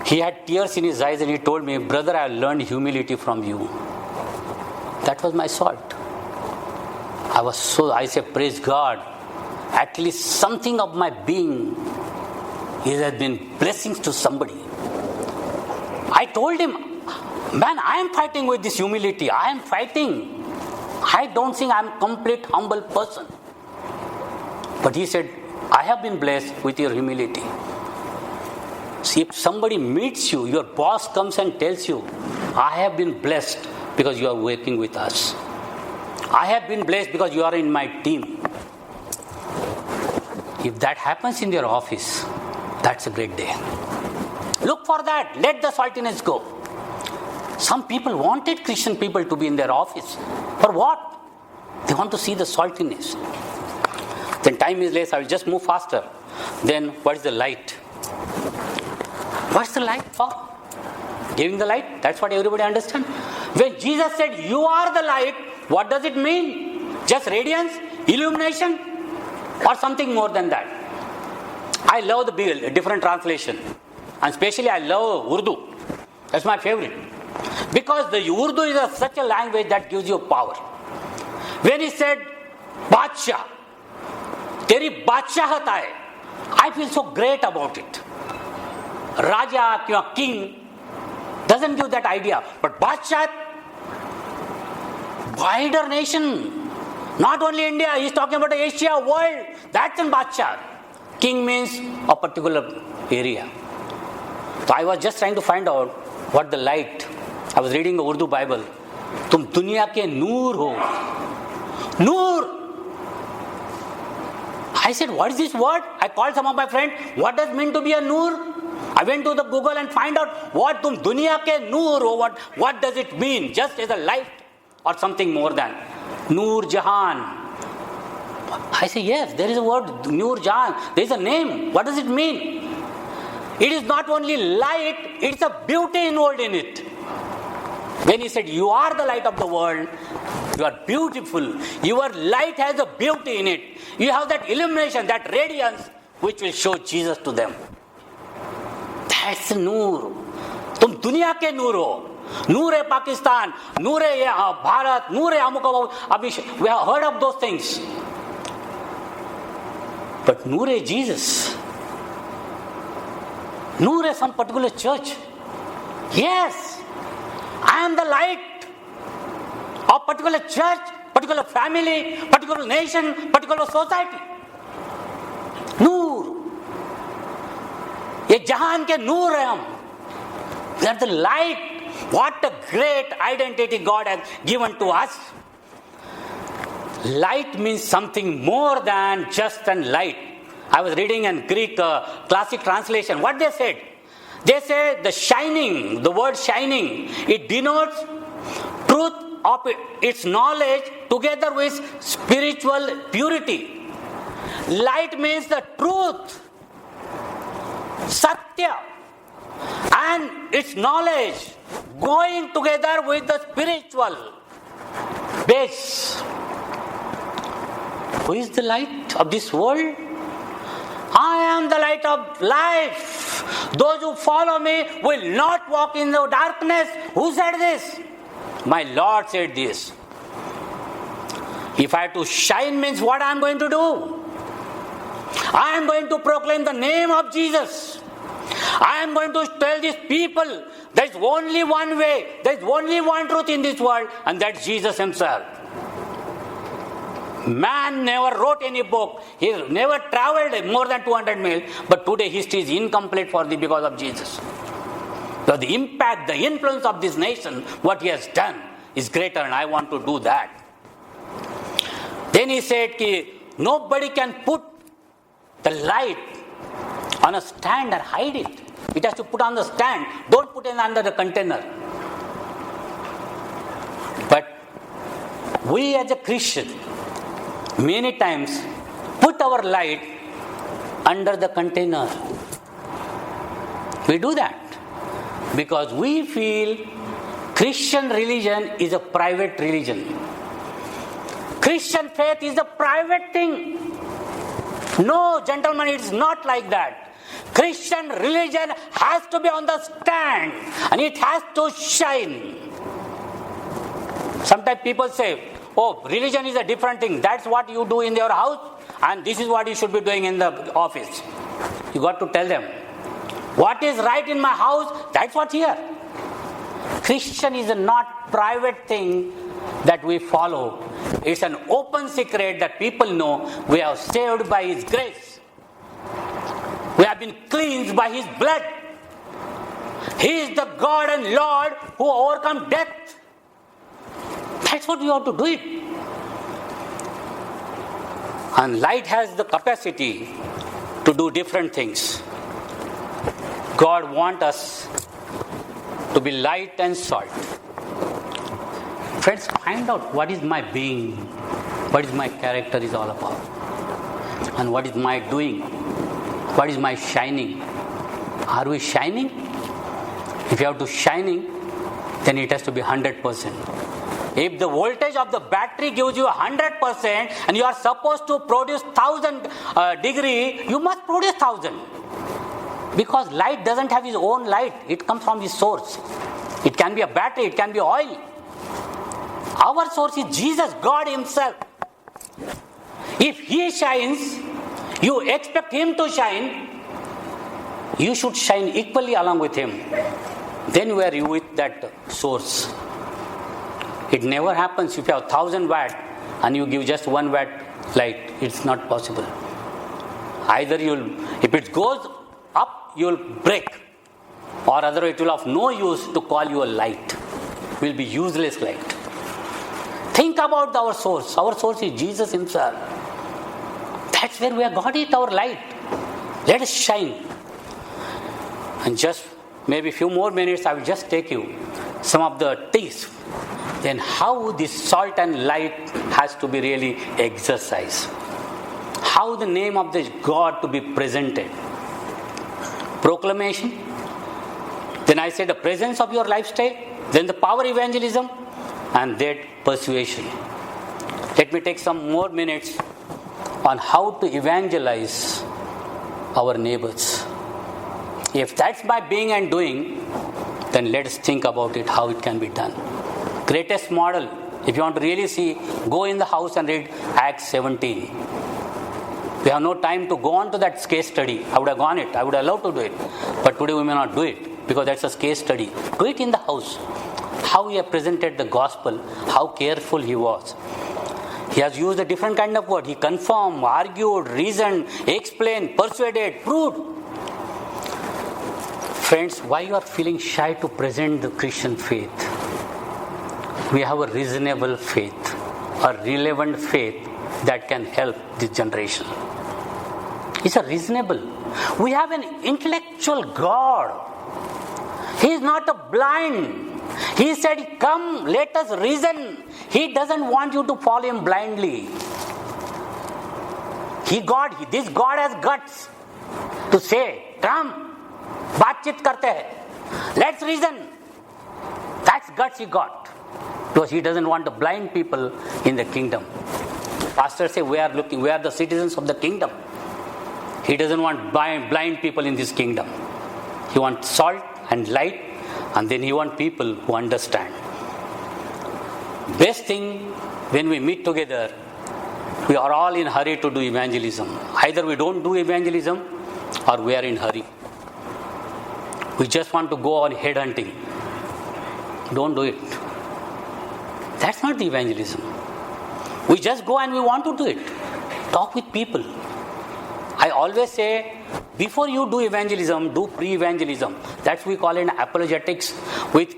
A: He had tears in his eyes and he told me, brother, I learned humility from you. That was my salt. I said, praise God. At least something of my being has been blessings to somebody. I told him, man, I am fighting with this humility. I am fighting. I don't think I am a complete humble person. But he said, I have been blessed with your humility. See, if somebody meets you, your boss comes and tells you, I have been blessed because you are working with us. I have been blessed because you are in my team. If that happens in your office, that's a great day. Look for that. Let the saltiness go. Some people wanted Christian people to be in their office. For what? They want to see the saltiness. Then time is less, I will just move faster. Then what is the light? What's the light for? Giving the light? That's what everybody understands. When Jesus said, you are the light, what does it mean? Just radiance? Illumination? Or something more than that? I love the different translation. And especially I love Urdu. That's my favorite. Because the Urdu is such a language that gives you power. When he said, Badshah, Teri Badshahat hai, I feel so great about it. Raja, king, doesn't give that idea. But Badshah, wider nation. Not only India, he's talking about Asia, world. That's in Badshah. King means a particular area. So I was just trying to find out what the light. I was reading the Urdu Bible. तुम दुनिया के नूर हो. Noor. I said, what is this word? I called some of my friends. What does it mean to be a noor? I went to the Google and find out what tum dunya ke noor ho. What does it mean? Just as a light or something more than. Noor Jahan. I say, yes, there is a word, Noor Jahan. There is a name. What does it mean? It is not only light, it's a beauty involved in it. When he said, you are the light of the world, you are beautiful. Your light has a beauty in it. You have that illumination, that radiance, which will show Jesus to them. That's Noor. तुम दुनिया के नूर हो. Noor है Pakistan, Noor है Bharat, Noor है अमुक अभी we have heard of those things. But Noor है Jesus. Noor है some particular church. Yes, I am the light of particular church, particular family, particular nation, particular society. ये जहान के नूर है हम. We are the light. What a great identity God has given to us. Light means something more than just a light. I was reading in Greek classic translation. What they said? They say the shining, the word shining, it denotes truth of its knowledge together with spiritual purity. Light means the truth, satya, and its knowledge going together with the spiritual base. Who is the light of this world? I am the light of life. Those who follow me will not walk in the darkness. Who said this? My Lord said this. If I have to shine means what I am going to do? I am going to proclaim the name of Jesus. I am going to tell these people there is only one way, there is only one truth in this world, and that's Jesus himself. Man never wrote any book. He never traveled more than 200 miles, but today history is incomplete because of Jesus. So the impact, the influence of this nation, what he has done is greater, and I want to do that. Then he said, nobody can put the light on a stand and hide it. It has to put on the stand. Don't put it under the container. But we as a Christian, many times put our light under the container. We do that because we feel Christian religion is a private religion. Christian faith is a private thing. No, gentlemen, it's not like that. Christian religion has to be on the stand and it has to shine. Sometimes people say, oh, religion is a different thing. That's what you do in your house and this is what you should be doing in the office. You got to tell them, what is right in my house, that's what's here. Christian is a not private thing that we follow. It's an open secret that people know we are saved by His grace. We have been cleansed by His blood. He is the God and Lord who overcome death. That's what we have to do it. And light has the capacity to do different things. God wants us to be light and salt. Friends, find out what is my being, what is my character is all about, and what is my doing, what is my shining. Are we shining? If you have to shining, then it has to be 100%. If the voltage of the battery gives you 100% and you are supposed to produce 1000 degree, you must produce 1000. Because light doesn't have its own light. It comes from the source. It can be a battery, it can be oil. Our source is Jesus, God Himself. If He shines, you expect Him to shine, you should shine equally along with Him. Then where you with that source? It never happens if you have 1000 watt and you give just 1 watt light. It's not possible. Either if it goes up, you'll break. Or otherwise it will have no use to call you a light. It will be useless light. Think about our source. Our source is Jesus Himself. That's where we have got it, our light. Let us shine. And just maybe a few more minutes, I will just take you some of the things. Then how this salt and light has to be really exercised. How the name of this God to be presented. Proclamation. Then I said the presence of your lifestyle. Then the power evangelism. And that persuasion. Let me take some more minutes on how to evangelize our neighbors. If that's my being and doing, then let us think about it, how it can be done. Greatest model, if you want to really see, go in the house and read Acts 17. We have no time to go on to that case study. I would have gone it. I would have loved to do it. But today we may not do it because that's a case study. Do it in the house. How he had presented the gospel, how careful he was. He has used a different kind of word. He confirmed, argued, reasoned, explained, persuaded, proved. Friends, why you are feeling shy to present the Christian faith? We have a reasonable faith, a relevant faith that can help this generation. It's a reasonable. We have an intellectual God. He is not a blind. He said, come, let us reason. He doesn't want you to follow him blindly. This God has guts to say, come, बातचीत करते हैं. Let's reason. That's guts he got. Because he doesn't want the blind people in the kingdom. Pastor say we are the citizens of the kingdom. He doesn't want blind people in this kingdom. He wants salt and light, and then he wants people who understand. Best thing when we meet together, we are all in hurry to do evangelism. Either we don't do evangelism or we are in hurry. We just want to go on headhunting. Don't do it. That's not the evangelism. We just go and we want to do it. Talk with people. I always say, before you do evangelism, do pre-evangelism. That's what we call it apologetics, with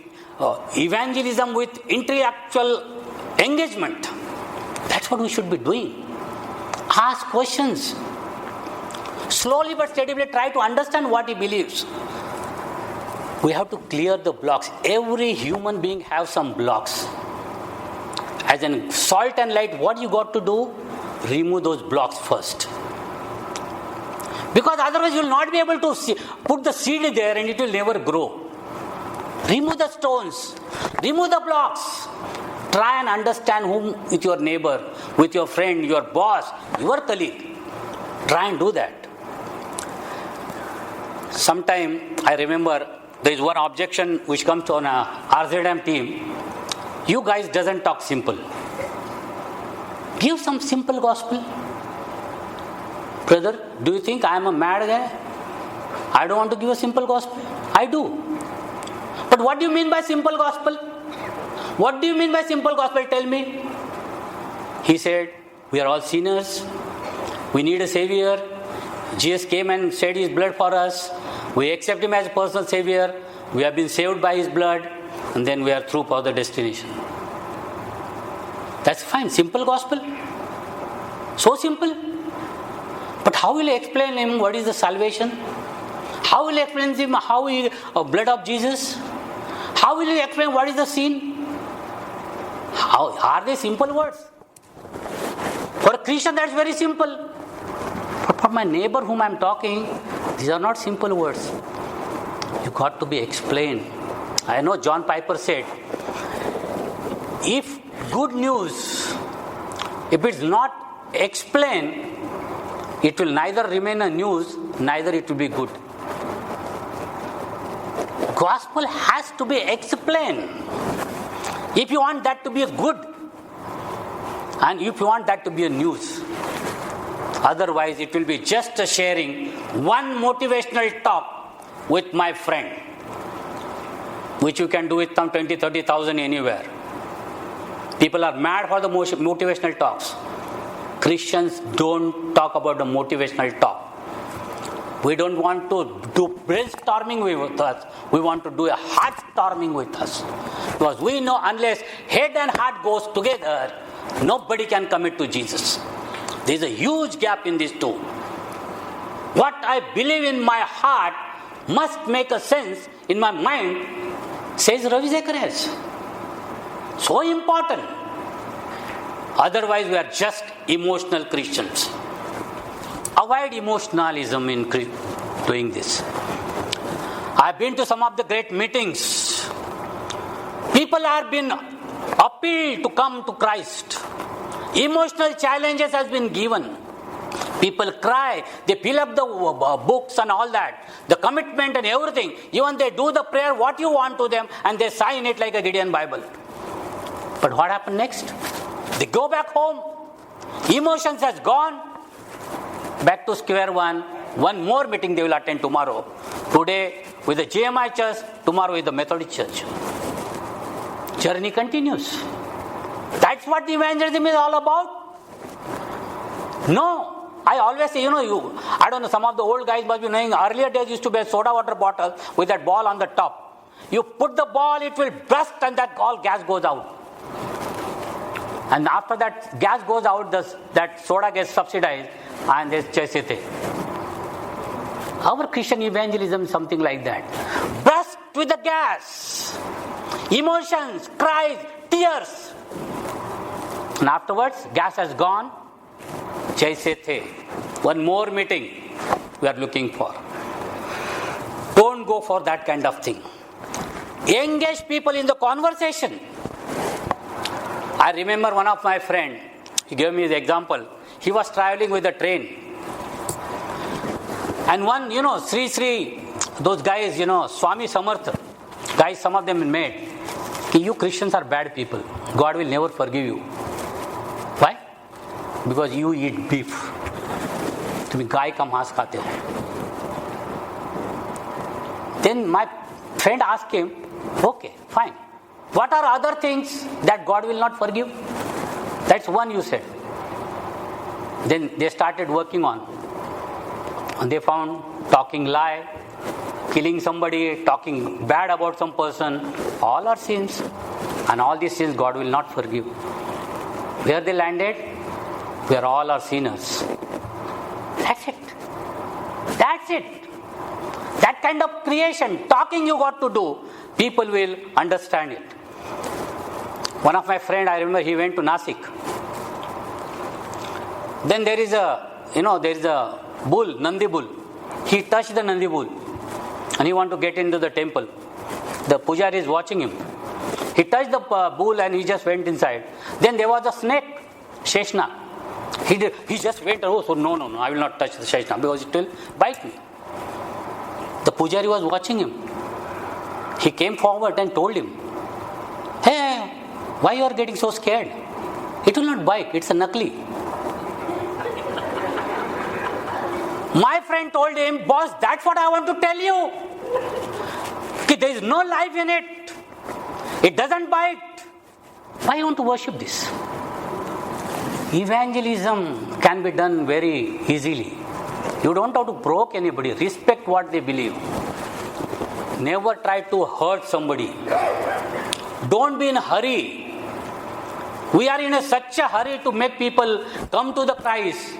A: evangelism with intellectual engagement. That's what we should be doing. Ask questions. Slowly but steadily try to understand what he believes. We have to clear the blocks. Every human being has some blocks. As in salt and light, what you got to do? Remove those blocks first. Because otherwise you will not be able to put the seed there and it will never grow. Remove the stones. Remove the blocks. Try and understand whom with your neighbor, with your friend, your boss, your colleague. Try and do that. Sometime I remember there is one objection which comes to an RZM team. You guys doesn't talk simple. Give some simple gospel. Brother, do you think I am a mad guy? I don't want to give a simple gospel. I do. But what do you mean by simple gospel? What do you mean by simple gospel? Tell me. He said, we are all sinners. We need a savior. Jesus came and shed his blood for us. We accept him as a personal savior. We have been saved by his blood. And then we are through for the destination. That's fine. Simple gospel. So simple. But how will you explain him what is the salvation? How will you explain him how is blood of Jesus? How will you explain what is the sin? How are they simple words? For a Christian, that's very simple. But for my neighbor whom I'm talking, these are not simple words. You got to be explained. I know John Piper said, if good news, if it's not explained, it will neither remain a news, neither it will be good. Gospel has to be explained. If you want that to be a good, and if you want that to be a news. Otherwise, it will be just a sharing one motivational talk with my friend, which you can do with some 20, 30,000 anywhere. People are mad for the motivational talks. Christians don't talk about the motivational talk. We don't want to do brainstorming with us. We want to do a heart-storming with us. Because we know unless head and heart goes together, nobody can commit to Jesus. There is a huge gap in these two. What I believe in my heart must make a sense in my mind, says Ravi Zacharias. So important. Otherwise, we are just emotional Christians. Avoid emotionalism in doing this. I've been to some of the great meetings. People have been appealed to come to Christ. Emotional challenges has been given. People cry, they fill up the books and all that, the commitment and everything. Even they do the prayer what you want to them and they sign it like a Gideon Bible. But what happened next? They go back home. Emotions has gone. Back to square one. One more meeting they will attend tomorrow. Today with the JMI church, tomorrow with the Methodist church. Journey continues. That's what the evangelism is all about? No. I always say, I don't know, some of the old guys must be knowing, earlier days used to be a soda water bottle with that ball on the top. You put the ball, it will burst and that all gas goes out. And after that gas goes out, that soda gets subsidized and there's Chaisete. Our Christian evangelism is something like that. Burst with the gas. Emotions, cries, tears. And afterwards, gas has gone. Chaisete. One more meeting we are looking for. Don't go for that kind of thing. Engage people in the conversation. I remember one of my friend, he gave me the example. He was traveling with a train. And one, Sri, those guys, Swami Samartha, guys, some of them made. You Christians are bad people. God will never forgive you. Why? Because you eat beef. तुम गाय का मांस खाते हो. Then my friend asked him, okay, fine. What are other things that God will not forgive? That's one you said. Then they started working on. And they found talking lie, killing somebody, talking bad about some person. All are sins. And all these sins God will not forgive. Where they landed? We are all are sinners. That's it. That's it. That kind of creation, talking you got to do, people will understand it. One of my friend, I remember he went to Nasik. Then there is a bull, Nandi bull. He touched the Nandi bull and he want to get into the temple. The pujari is watching him. He touched the bull and he just went inside. Then there was a snake, Sheshna. He just went, no, I will not touch the Sheshna because it will bite me. The pujari was watching him. He came forward and told him, hey, why you are getting so scared? It will not bite, it's a nakli. My friend told him, boss, that's what I want to tell you. There is no life in it. It doesn't bite. Why you want to worship this? Evangelism can be done very easily. You don't have to provoke anybody. Respect what they believe. Never try to hurt somebody. Don't be in a hurry. We are in such a hurry to make people come to the Christ.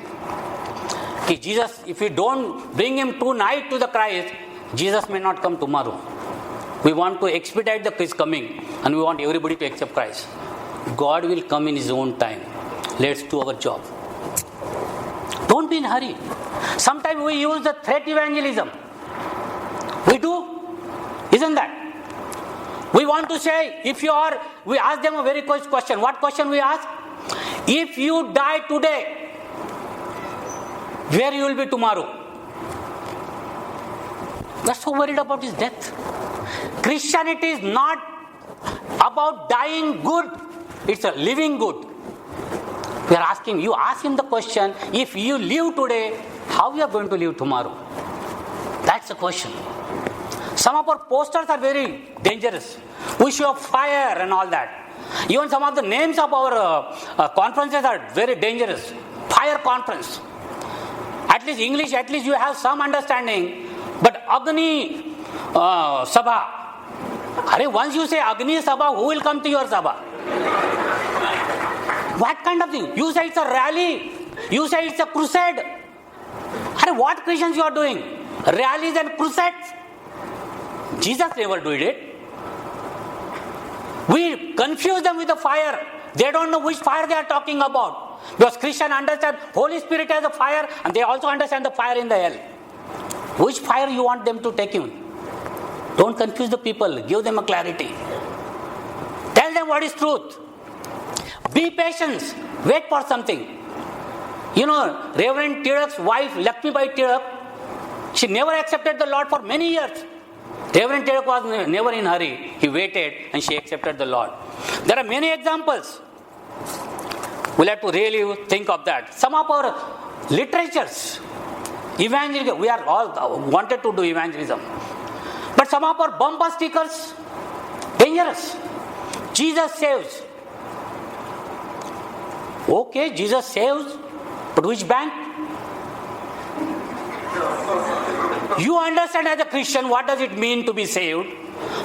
A: Jesus, if we don't bring him tonight to the Christ, Jesus may not come tomorrow. We want to expedite his coming and we want everybody to accept Christ. God will come in his own time. Let's do our job. Don't be in a hurry. Sometimes we use the threat evangelism. We do. Isn't that? We want to say, we ask them a very quick question. What question we ask? If you die today, where you will be tomorrow? We are so worried about his death. Christianity is not about dying good. It's a living good. We are asking, you ask him the question, if you live today, how you are going to live tomorrow? That's the question. Some of our posters are very dangerous. We show fire and all that. Even some of the names of our conferences are very dangerous. Fire conference. At least English, you have some understanding. But Agni Sabha. Once you say Agni Sabha, who will come to your Sabha? What kind of thing? You say it's a rally. You say it's a crusade. What Christians you are doing? Rallies and crusades? Jesus never did it. We confuse them with the fire. They don't know which fire they are talking about. Because Christians understand Holy Spirit as a fire and they also understand the fire in the hell. Which fire you want them to take in? Don't confuse the people. Give them a clarity. Tell them what is truth. Be patient. Wait for something. Reverend Tirak's wife, Lakshmibai Tirak, she never accepted the Lord for many years. Reverend Tirak was never in a hurry. He waited and she accepted the Lord. There are many examples. We'll have to really think of that. Some of our literatures, evangelism, we are all wanted to do evangelism. But some of our bumper stickers, dangerous. Jesus saves. Okay, Jesus saves, but which bank? You understand as a Christian what does it mean to be saved.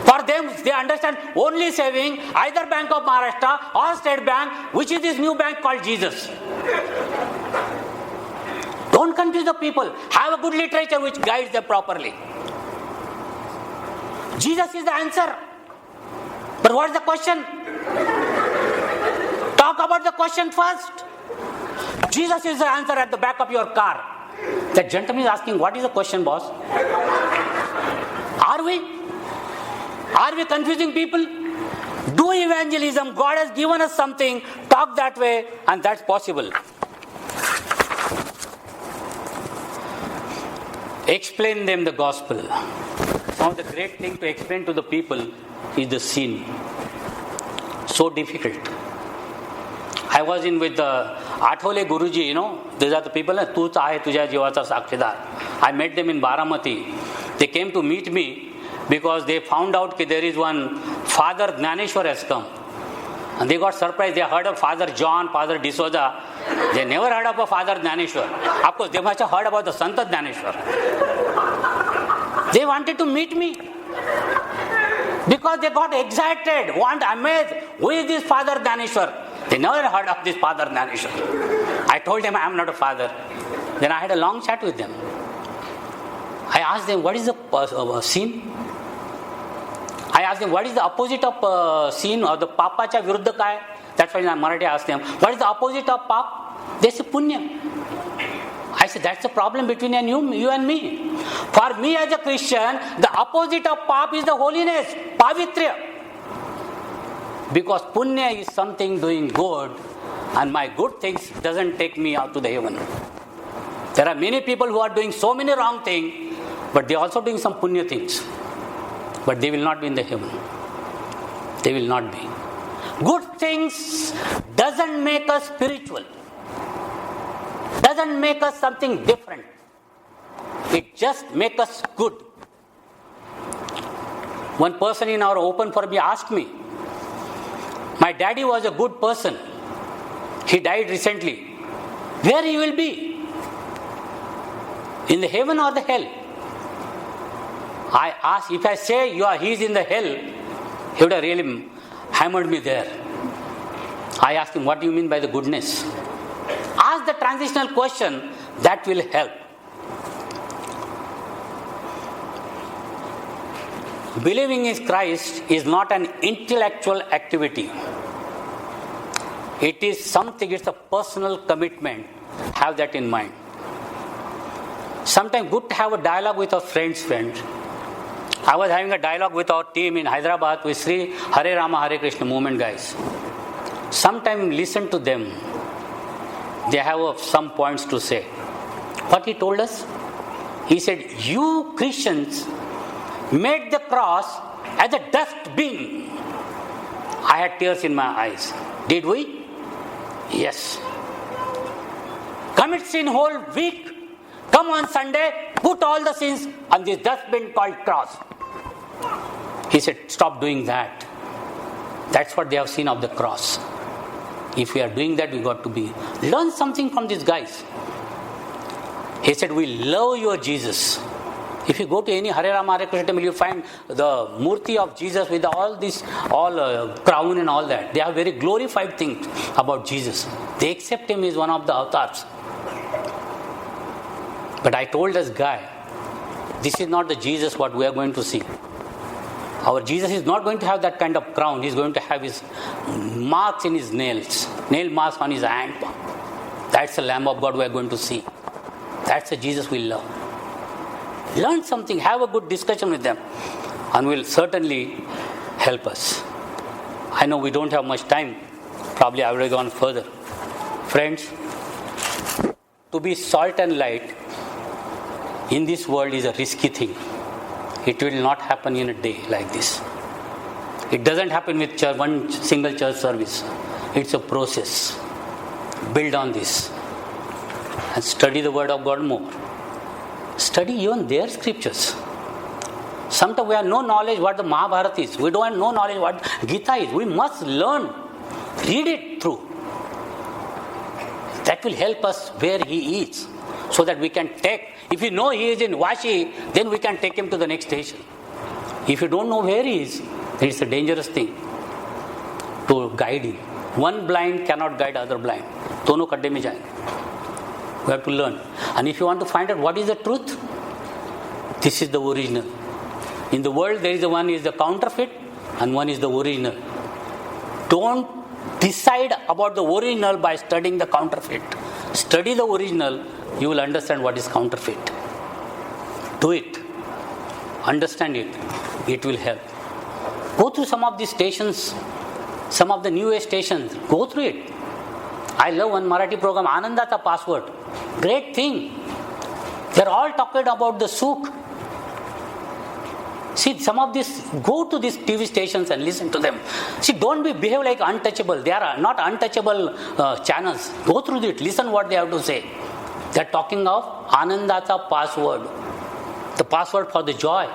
A: For them, they understand only saving either Bank of Maharashtra or State Bank, which is this new bank called Jesus. Don't confuse the people. Have a good literature which guides them properly. Jesus is the answer. But what is the question? Talk about the question first. Jesus is the answer at the back of your car. That gentleman is asking, what is the question, boss? Are we? Are we confusing people? Do evangelism. God has given us something. Talk that way, and that's possible. Explain them the gospel. Some of the great thing to explain to the people is the sin. So difficult. I was in with Athole Guruji, these are the people, Tuch aahe tujha jivacha sakshidar. I met them in Baramati. They came to meet me because they found out that there is one Father Jnaneshwar has come. And they got surprised. They heard of Father John, Father D'Souza. They never heard of a Father Jnaneshwar. Of course, they must have heard about the Santa Jnaneshwar. They wanted to meet me because they got excited, amazed. Who is this Father Jnaneshwar? They never heard of this Father Jnaneshwar. I told them I am not a father. Then I had a long chat with them. I asked them, what is the sin? I asked them, what is the opposite of sin or the papacha viruddha kai? That's why in Marathi I asked them, what is the opposite of pap? They said, punya. I said, that's the problem between you and me. For me as a Christian, the opposite of pap is the holiness, pavitrya. Because punya is something doing good, and my good things doesn't take me out to the heaven. There are many people who are doing so many wrong things, but they are also doing some punya things. But they will not be in the heaven. They will not be. Good things doesn't make us spiritual. Doesn't make us something different. It just makes us good. One person in our open forum asked me, my daddy was a good person. He died recently. Where he will be? In the heaven or the hell? I asked, if I say he is in the hell, he would have really hammered me there. I asked him, what do you mean by the goodness? Ask the transitional question, that will help. Believing in Christ is not an intellectual activity. It is something, it's a personal commitment. Have that in mind. Sometimes good to have a dialogue with our friends. I was having a dialogue with our team in Hyderabad with Sri Hare Rama Hare Krishna movement guys. Sometimes listen to them. They have some points to say. What he told us? He said, you Christians made the cross as a dustbin. I had tears in my eyes. Did we? Yes. Commit sin whole week. Come on Sunday, put all the sins on this dustbin called cross. He said, stop doing that. That's what they have seen of the cross. If we are doing that, we got to learn something from these guys. He said, we love your Jesus. If you go to any Hare Rama Hare Krishna temple, you find the murti of Jesus with all crown and all that. They have very glorified things about Jesus. They accept him as one of the avatars. But I told this guy, this is not the Jesus what we are going to see. Our Jesus is not going to have that kind of crown. He is going to have his marks in his nails, nail marks on his hand. That's the Lamb of God we are going to see. That's the Jesus we love. Learn something, have a good discussion with them, and will certainly help us. I know we don't have much time. Probably I would have gone further. Friends, to be salt and light in this world is a risky thing. It will not happen in a day like this. It doesn't happen with one single church service. It's a process. Build on this and study the Word of God more. Study even their scriptures. Sometimes we have no knowledge what the Mahabharata is. We don't have no knowledge what Gita is. We must learn. Read it through. That will help us where he is. so that we can take, if you know he is in Vashi, then we can take him to the next station. If you don't know where he is, it's a dangerous thing to guide him. One blind cannot guide other blind. दोनों खड्डे में जाएंगे. We have to learn. And if you want to find out what is the truth, this is the original. In the world, there is one is the counterfeit and one is the original. Don't decide about the original by studying the counterfeit. Study the original, you will understand what is counterfeit. Do it. Understand it. It will help. Go through some of these stations, some of the new age stations. Go through it. I love one Marathi program, Anandata Password. Great thing. They're all talking about the Sukh. See, some of this, go to these TV stations and listen to them. See, don't behave like untouchable. They are not untouchable channels. Go through it. Listen what they have to say. They're talking of Anandata Password. The password for the joy.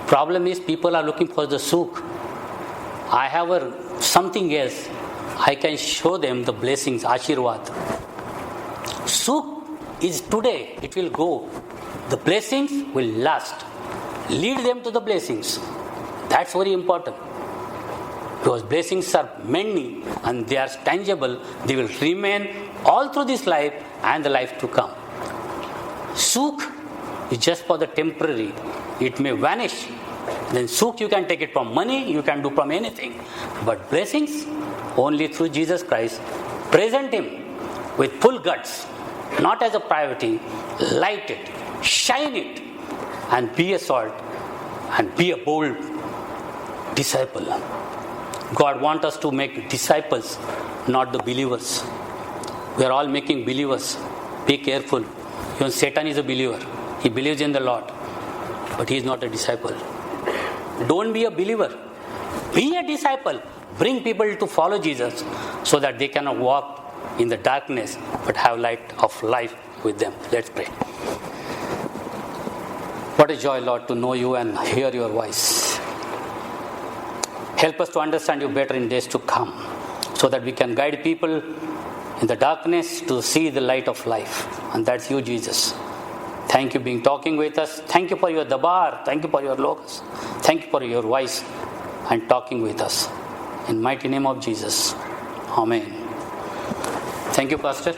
A: Problem is, people are looking for the Sukh. I have something else. I can show them the blessings, Ashirwad. Sukh is today. It will go. The blessings will last. Lead them to the blessings. That's very important. Because blessings are many and they are tangible. They will remain all through this life and the life to come. Sukh is just for the temporary. It may vanish. Then Sukh you can take it from money, you can do from anything. But blessings, only through Jesus Christ. Present Him with full guts, not as a priority. Light it, shine it, and be a salt and be a bold disciple. God wants us to make disciples, not the believers. We are all making believers. Be careful. Even Satan is a believer. He believes in the Lord, but he is not a disciple. Don't be a believer. Be a disciple. Bring people to follow Jesus so that they cannot walk in the darkness but have light of life with them. Let's pray. What a joy, Lord, to know you and hear your voice. Help us to understand you better in days to come so that we can guide people in the darkness to see the light of life. And that's you, Jesus. Thank you for being talking with us. Thank you for your dabar. Thank you for your logos. Thank you for your voice and talking with us. In mighty name of Jesus. Amen. Thank you, Pastor.